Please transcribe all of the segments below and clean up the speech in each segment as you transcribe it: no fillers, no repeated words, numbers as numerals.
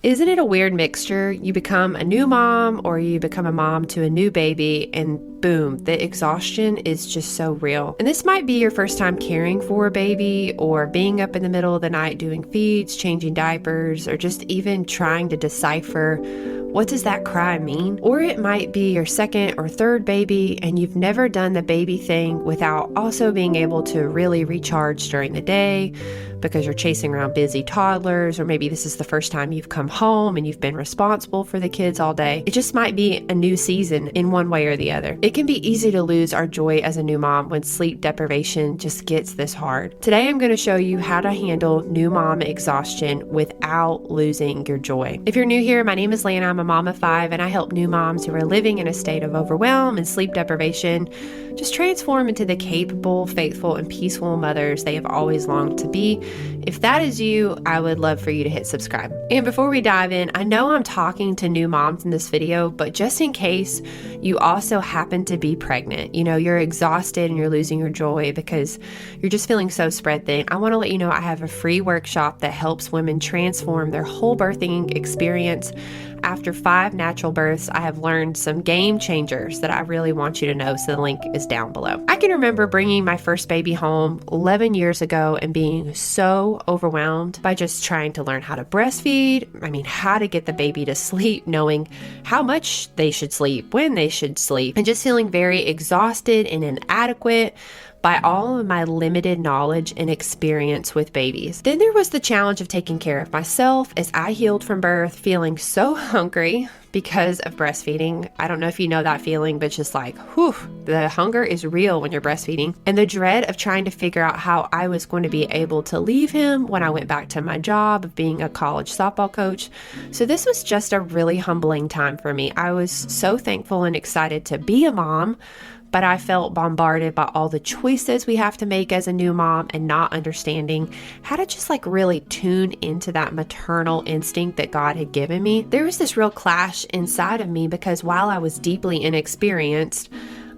Isn't it a weird mixture? You become a new mom or you become a mom to a new baby and boom, the exhaustion is just so real. And this might be your first time caring for a baby or being up in the middle of the night doing feeds, changing diapers, or just even trying to decipher what does that cry mean? Or it might be your second or third baby and you've never done the baby thing without also being able to really recharge during the day because you're chasing around busy toddlers, or maybe this is the first time you've come home and you've been responsible for the kids all day. It just might be a new season in one way or the other. It can be easy to lose our joy as a new mom when sleep deprivation just gets this hard. Today, I'm going to show you how to handle new mom exhaustion without losing your joy. If you're new here, my name is Lana. I'm a mom of 5, and I help new moms who are living in a state of overwhelm and sleep deprivation just transform into the capable, faithful, and peaceful mothers they have always longed to be. If that is you, I would love for you to hit subscribe. And before we dive in, I know I'm talking to new moms in this video, but just in case you also happen to be pregnant, you're exhausted and you're losing your joy because you're just feeling so spread thin, I want to let you know I have a free workshop that helps women transform their whole birthing experience. After 5 natural births, I have learned some game changers that I really want you to know, so the link is down below. I can remember bringing my first baby home 11 years ago and being so overwhelmed by just trying to learn how to breastfeed, how to get the baby to sleep, knowing how much they should sleep, when they should sleep, and just feeling very exhausted and inadequate by all of my limited knowledge and experience with babies. Then there was the challenge of taking care of myself as I healed from birth, feeling so hungry because of breastfeeding. I don't know if you know that feeling, but just like, the hunger is real when you're breastfeeding. And the dread of trying to figure out how I was going to be able to leave him when I went back to my job of being a college softball coach. So this was just a really humbling time for me. I was so thankful and excited to be a mom, but I felt bombarded by all the choices we have to make as a new mom and not understanding how to just really tune into that maternal instinct that God had given me. There was this real clash inside of me because while I was deeply inexperienced,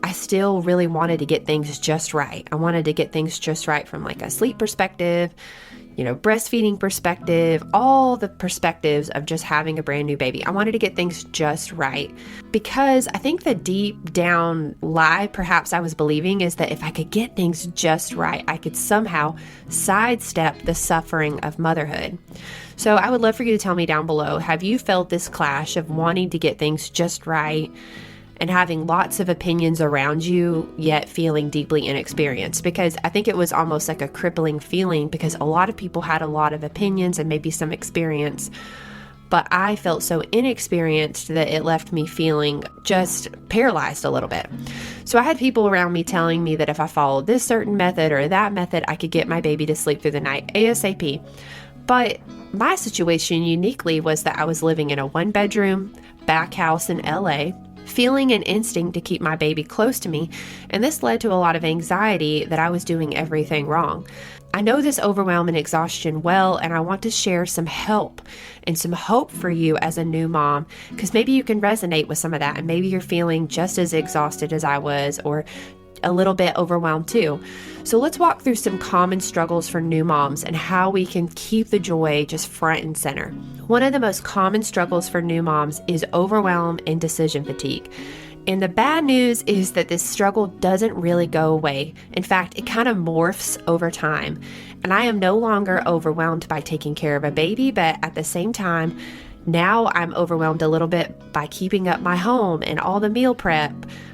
I still really wanted to get things just right. I wanted to get things just right from a sleep perspective, breastfeeding perspective, all the perspectives of just having a brand new baby. I wanted to get things just right because I think the deep down lie perhaps I was believing is that if I could get things just right, I could somehow sidestep the suffering of motherhood. So I would love for you to tell me down below, have you felt this clash of wanting to get things just right and having lots of opinions around you, yet feeling deeply inexperienced? Because I think it was almost like a crippling feeling because a lot of people had a lot of opinions and maybe some experience, but I felt so inexperienced that it left me feeling just paralyzed a little bit. So I had people around me telling me that if I followed this certain method or that method, I could get my baby to sleep through the night ASAP. But my situation uniquely was that I was living in a 1-bedroom back house in LA, feeling an instinct to keep my baby close to me, and this led to a lot of anxiety that I was doing everything wrong. I know this overwhelm and exhaustion well, and I want to share some help and some hope for you as a new mom, because maybe you can resonate with some of that, and maybe you're feeling just as exhausted as I was, or a little bit overwhelmed too. So let's walk through some common struggles for new moms and how we can keep the joy just front and center. One of the most common struggles for new moms is overwhelm and decision fatigue. And the bad news is that this struggle doesn't really go away. In fact, it kind of morphs over time. And I am no longer overwhelmed by taking care of a baby, but at the same time, now I'm overwhelmed a little bit by keeping up my home and all the meal prep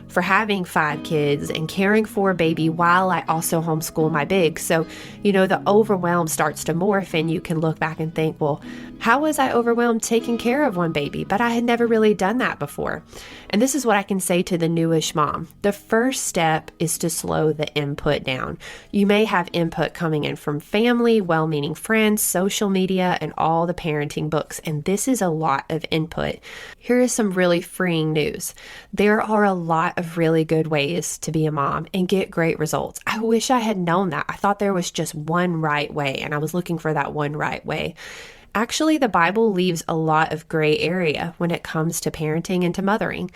for having 5 kids and caring for a baby while I also homeschool my big. So, the overwhelm starts to morph and you can look back and think, well, how was I overwhelmed taking care of one baby? But I had never really done that before. And this is what I can say to the newish mom. The first step is to slow the input down. You may have input coming in from family, well-meaning friends, social media, and all the parenting books. And this is a lot of input. Here is some really freeing news. There are a lot of really good ways to be a mom and get great results. I wish I had known that. I thought there was just one right way, and I was looking for that one right way. Actually, the Bible leaves a lot of gray area when it comes to parenting and to mothering.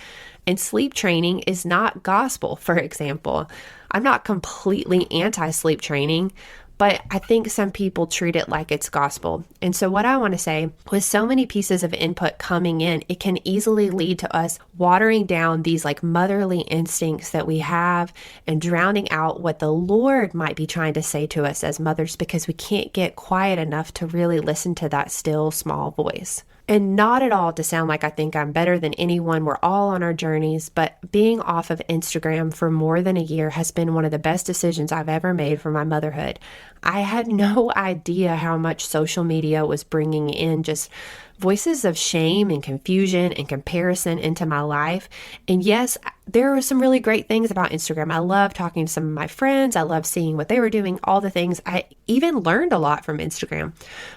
And sleep training is not gospel, for example. I'm not completely anti-sleep training, but I think some people treat it like it's gospel. And so what I want to say, with so many pieces of input coming in, it can easily lead to us watering down these like motherly instincts that we have and drowning out what the Lord might be trying to say to us as mothers, because we can't get quiet enough to really listen to that still small voice. And not at all to sound like I think I'm better than anyone. We're all on our journeys, but being off of Instagram for more than a year has been one of the best decisions I've ever made for my motherhood. I had no idea how much social media was bringing in just voices of shame and confusion and comparison into my life. And yes, there are some really great things about Instagram. I love talking to some of my friends. I love seeing what they were doing, all the things. I even learned a lot from Instagram.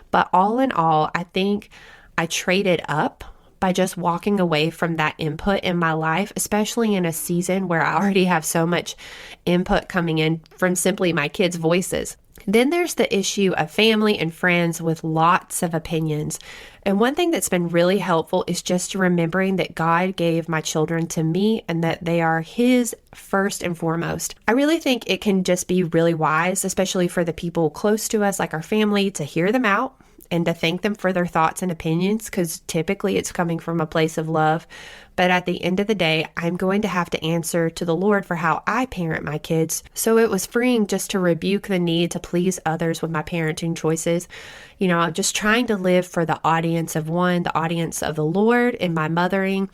But all in all, I think I traded up by just walking away from that input in my life, especially in a season where I already have so much input coming in from simply my kids' voices. Then there's the issue of family and friends with lots of opinions. And one thing that's been really helpful is just remembering that God gave my children to me and that they are His first and foremost. I really think it can just be really wise, especially for the people close to us, like our family, to hear them out and to thank them for their thoughts and opinions, because typically it's coming from a place of love. But at the end of the day, I'm going to have to answer to the Lord for how I parent my kids. So it was freeing just to rebuke the need to please others with my parenting choices. You know, I'm just trying to live for the audience of one, the audience of the Lord in my mothering.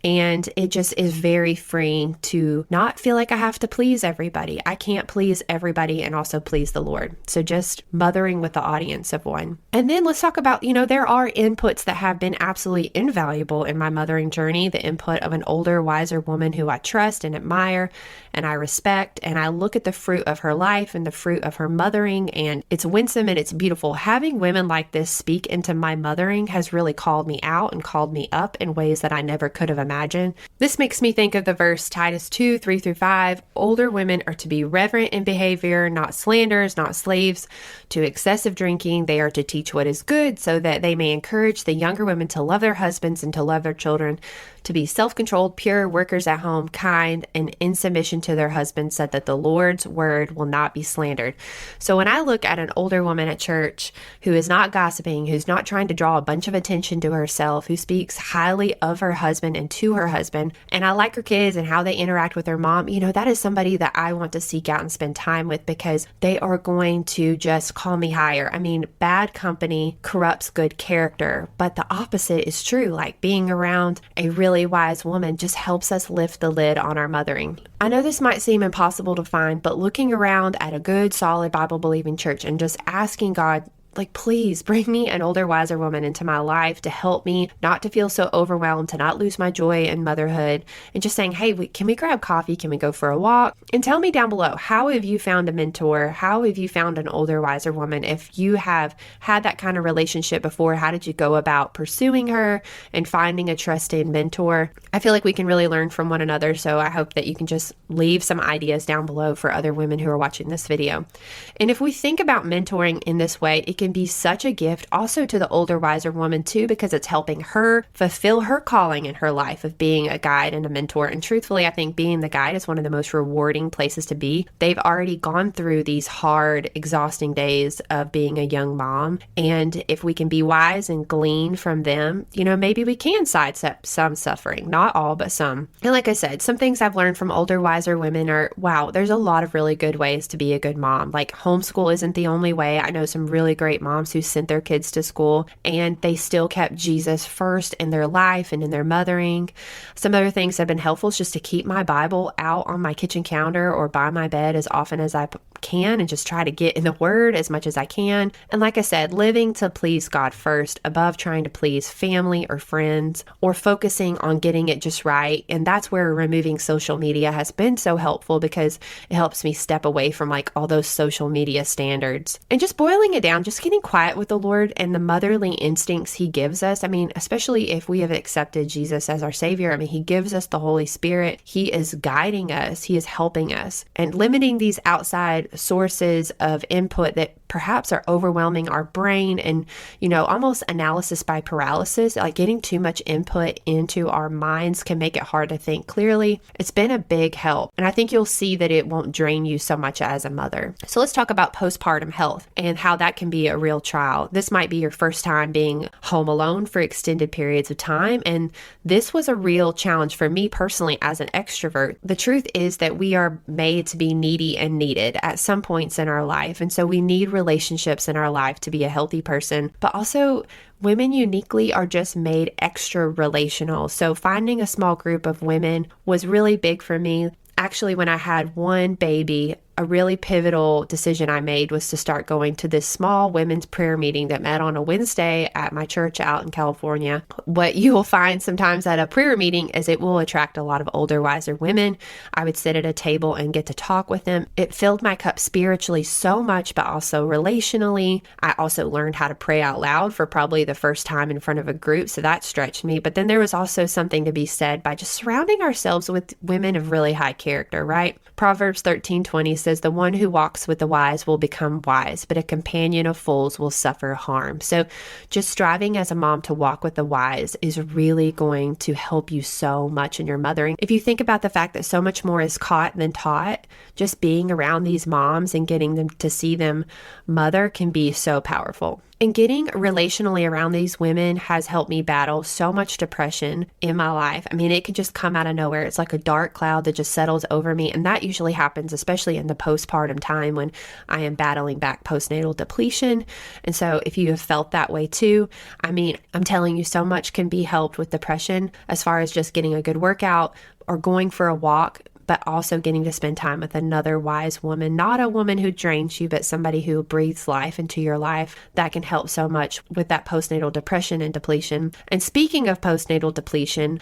And it just is very freeing to not feel like I have to please everybody. I can't please everybody and also please the Lord. So just mothering with the audience of one. And then let's talk about, there are inputs that have been absolutely invaluable in my mothering journey. The input of an older, wiser woman who I trust and admire and I respect. And I look at the fruit of her life and the fruit of her mothering, and it's winsome and it's beautiful. Having women like this speak into my mothering has really called me out and called me up in ways that I never could have imagined. This makes me think of the verse Titus 2:3-5. Older women are to be reverent in behavior, not slanderers, not slaves to excessive drinking. They are to teach what is good so that they may encourage the younger women to love their husbands and to love their children, to be self-controlled, pure, workers at home, kind, and in submission to their husbands, so that the Lord's word will not be slandered. So when I look at an older woman at church who is not gossiping, who's not trying to draw a bunch of attention to herself, who speaks highly of her husband and to her husband, and I like her kids and how they interact with their mom, that is somebody that I want to seek out and spend time with, because they are going to just call me higher. I mean, bad company corrupts good character, but the opposite is true. Like, being around a really wise woman just helps us lift the lid on our mothering. I know this might seem impossible to find, but looking around at a good, solid Bible-believing church and just asking God, please bring me an older, wiser woman into my life to help me not to feel so overwhelmed, to not lose my joy in motherhood, and just saying, hey, can we grab coffee? Can we go for a walk? And tell me down below, how have you found a mentor? How have you found an older, wiser woman? If you have had that kind of relationship before, how did you go about pursuing her and finding a trusted mentor? I feel like we can really learn from one another, so I hope that you can just leave some ideas down below for other women who are watching this video. And if we think about mentoring in this way, it can be such a gift also to the older, wiser woman too, because it's helping her fulfill her calling in her life of being a guide and a mentor. And truthfully, I think being the guide is one of the most rewarding places to be. They've already gone through these hard, exhausting days of being a young mom. And if we can be wise and glean from them, maybe we can sidestep some suffering, not all, but some. And like I said, some things I've learned from older, wiser women are, wow, there's a lot of really good ways to be a good mom. Like, homeschool isn't the only way. I know some really great moms who sent their kids to school and they still kept Jesus first in their life and in their mothering. Some other things that have been helpful is just to keep my Bible out on my kitchen counter or by my bed as often as I can, and just try to get in the Word as much as I can. And like I said, living to please God first above trying to please family or friends, or focusing on getting it just right. And that's where removing social media has been so helpful, because it helps me step away from all those social media standards and just boiling it down, just getting quiet with the Lord and the motherly instincts He gives us. I mean, especially if we have accepted Jesus as our Savior, He gives us the Holy Spirit. He is guiding us. He is helping us, and limiting these outside sources of input that perhaps are overwhelming our brain, and, almost analysis by paralysis, like getting too much input into our minds can make it hard to think clearly. It's been a big help. And I think you'll see that it won't drain you so much as a mother. So let's talk about postpartum health and how that can be a real trial. This might be your first time being home alone for extended periods of time. And this was a real challenge for me personally as an extrovert. The truth is that we are made to be needy and needed at some points in our life. And so we need relationships in our life to be a healthy person, but also women uniquely are just made extra relational. So finding a small group of women was really big for me. Actually, when I had one baby, a really pivotal decision I made was to start going to this small women's prayer meeting that met on a Wednesday at my church out in California. What you will find sometimes at a prayer meeting is it will attract a lot of older, wiser women. I would sit at a table and get to talk with them. It filled my cup spiritually so much, but also relationally. I also learned how to pray out loud for probably the first time in front of a group, so that stretched me. But then there was also something to be said by just surrounding ourselves with women of really high character, right? Proverbs 13:20 says, "The one who walks with the wise will become wise, but a companion of fools will suffer harm." So just striving as a mom to walk with the wise is really going to help you so much in your mothering. If you think about the fact that so much more is caught than taught, just being around these moms and getting them to see them mother can be so powerful. And getting relationally around these women has helped me battle so much depression in my life. I mean, it can just come out of nowhere. It's like a dark cloud that just settles over me. And that usually happens, especially in the postpartum time when I am battling back postnatal depletion. And so if you have felt that way too, I mean, I'm telling you, so much can be helped with depression as far as just getting a good workout or going for a walk, but also getting to spend time with another wise woman, not a woman who drains you, but somebody who breathes life into your life. That can help so much with that postnatal depression and depletion. And speaking of postnatal depletion,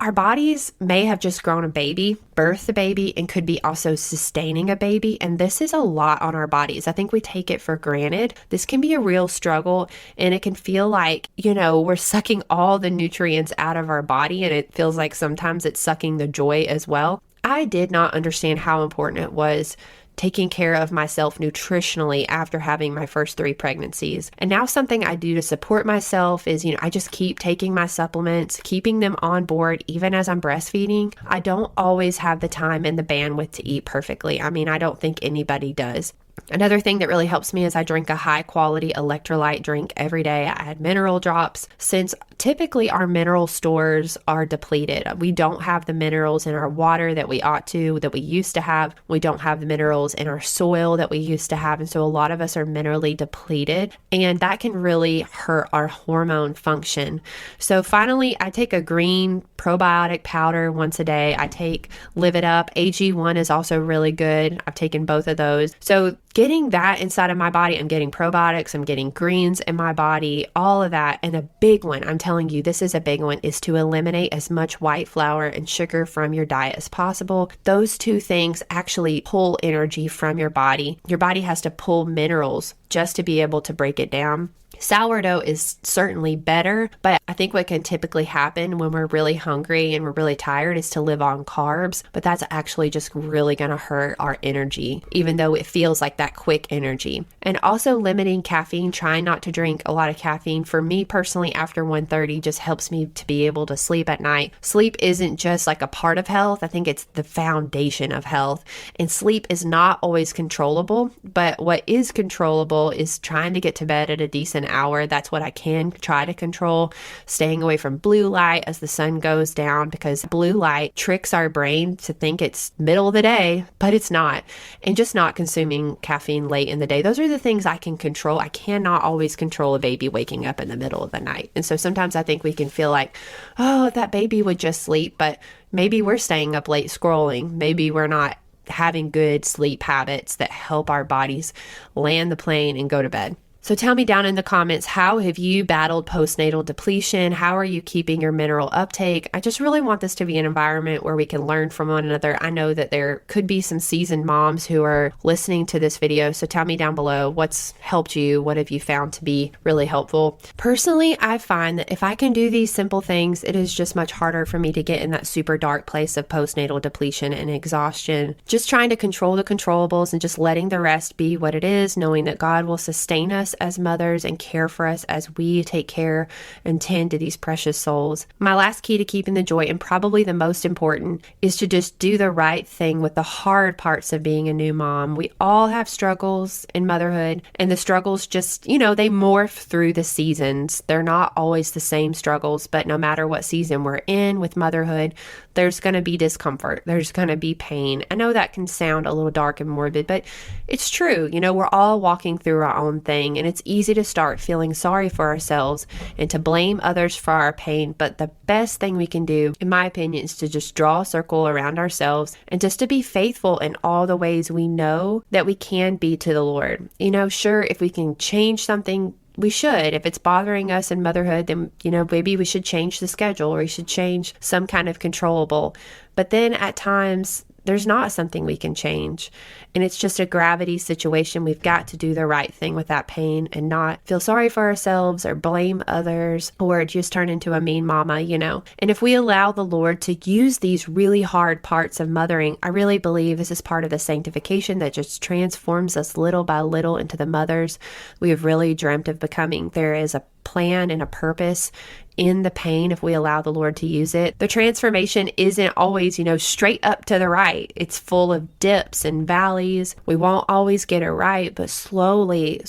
our bodies may have just grown a baby, birthed a baby, and could be also sustaining a baby. And this is a lot on our bodies. I think we take it for granted. This can be a real struggle, and it can feel like, we're sucking all the nutrients out of our body, and it feels like sometimes it's sucking the joy as well. I did not understand how important it was taking care of myself nutritionally after having my first 3 pregnancies. And now something I do to support myself is, I just keep taking my supplements, keeping them on board even as I'm breastfeeding. I don't always have the time and the bandwidth to eat perfectly. I mean, I don't think anybody does. Another thing that really helps me is I drink a high quality electrolyte drink every day. I add mineral drops since typically our mineral stores are depleted. We don't have the minerals in our water that we ought to, that we used to have. We don't have the minerals in our soil that we used to have. And so a lot of us are minerally depleted, and that can really hurt our hormone function. So finally, I take a green probiotic powder once a day. I take Live It Up. AG1 is also really good. I've taken both of those. So getting that inside of my body, I'm getting probiotics, I'm getting greens in my body, all of that. And a big one, I'm telling you, this is a big one, is to eliminate as much white flour and sugar from your diet as possible. Those two things actually pull energy from your body. Your body has to pull minerals just to be able to break it down. Sourdough is certainly better, but I think what can typically happen when we're really hungry and we're really tired is to live on carbs, but that's actually just really going to hurt our energy, even though it feels like that quick energy. And also limiting caffeine, trying not to drink a lot of caffeine. For me personally, after 1:30 just helps me to be able to sleep at night. Sleep isn't just like a part of health. I think it's the foundation of health. And sleep is not always controllable, but what is controllable is trying to get to bed at a decent hour. That's what I can try to control. Staying away from blue light as the sun goes down, because blue light tricks our brain to think it's middle of the day, but it's not. And just not consuming caffeine late in the day. Those are the things I can control. I cannot always control a baby waking up in the middle of the night. And so sometimes I think we can feel like, oh, that baby would just sleep, but maybe we're staying up late scrolling. Maybe we're not having good sleep habits that help our bodies land the plane and go to bed. So tell me down in the comments, how have you battled postnatal depletion? How are you keeping your mineral uptake? I just really want this to be an environment where we can learn from one another. I know that there could be some seasoned moms who are listening to this video. So tell me down below, what's helped you? What have you found to be really helpful? Personally, I find that if I can do these simple things, it is just much harder for me to get in that super dark place of postnatal depletion and exhaustion. Just trying to control the controllables and just letting the rest be what it is, knowing that God will sustain us as mothers and care for us as we take care and tend to these precious souls. My last key to keeping the joy, and probably the most important, is to just do the right thing with the hard parts of being a new mom. We all have struggles in motherhood, and the struggles just, they morph through the seasons. They're not always the same struggles, but no matter what season we're in with motherhood, there's going to be discomfort. There's going to be pain. I know that can sound a little dark and morbid, but it's true. We're all walking through our own thing, and it's easy to start feeling sorry for ourselves and to blame others for our pain. But the best thing we can do, in my opinion, is to just draw a circle around ourselves and just to be faithful in all the ways we know that we can be to the Lord. Sure, if we can change something, we should. If it's bothering us in motherhood, then, maybe we should change the schedule, or we should change some kind of controllable. But then at times, there's not something we can change. And it's just a gravity situation. We've got to do the right thing with that pain and not feel sorry for ourselves or blame others or just turn into a mean mama, And if we allow the Lord to use these really hard parts of mothering, I really believe this is part of the sanctification that just transforms us little by little into the mothers we have really dreamt of becoming. There is a plan and a purpose in the pain if we allow the Lord to use it. The transformation isn't always, straight up to the right. It's full of dips and valleys. We won't always get it right, but slowly,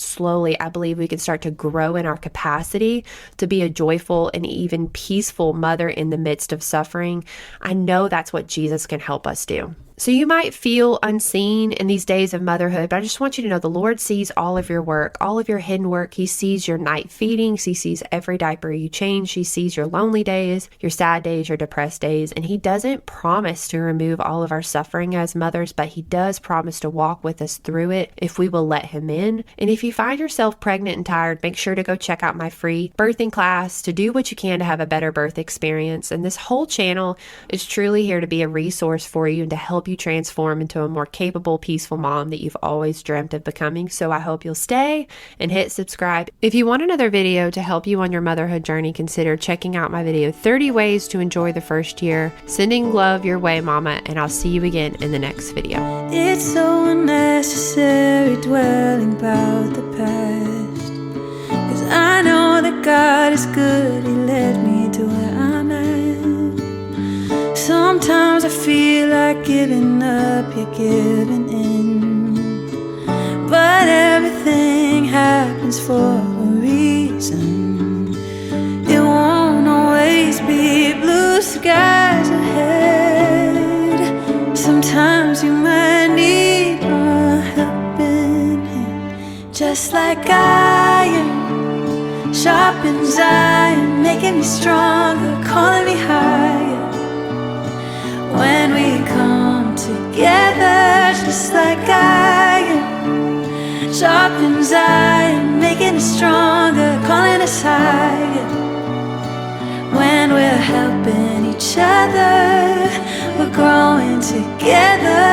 I believe we can start to grow in our capacity to be a joyful and even peaceful mother in the midst of suffering. I know that's what Jesus can help us do. So you might feel unseen in these days of motherhood, but I just want you to know the Lord sees all of your work, all of your hidden work. He sees your night feedings. He sees every diaper you change. He sees your lonely days, your sad days, your depressed days. And He doesn't promise to remove all of our suffering as mothers, but He does promise to walk with us through it if we will let Him in. And if you find yourself pregnant and tired, make sure to go check out my free birthing class to do what you can to have a better birth experience. And this whole channel is truly here to be a resource for you and to help you transform into a more capable, peaceful mom that you've always dreamt of becoming. So I hope you'll stay and hit subscribe. If you want another video to help you on your motherhood journey, consider checking out my video, 30 Ways to Enjoy the First Year. Sending love your way, mama, and I'll see you again in the next video. It's so unnecessary dwelling about the past, 'cause I know that God is good. He led me to where I'm at. Sometimes I feel like giving up, you're giving in, but everything happens for a reason. It won't always be blue skies ahead. Sometimes you might need a helping hand, just like iron sharpens iron, making me stronger, calling me higher. When we come together, just like iron sharpens iron, making us stronger, calling us higher. When we're helping each other, we're growing together.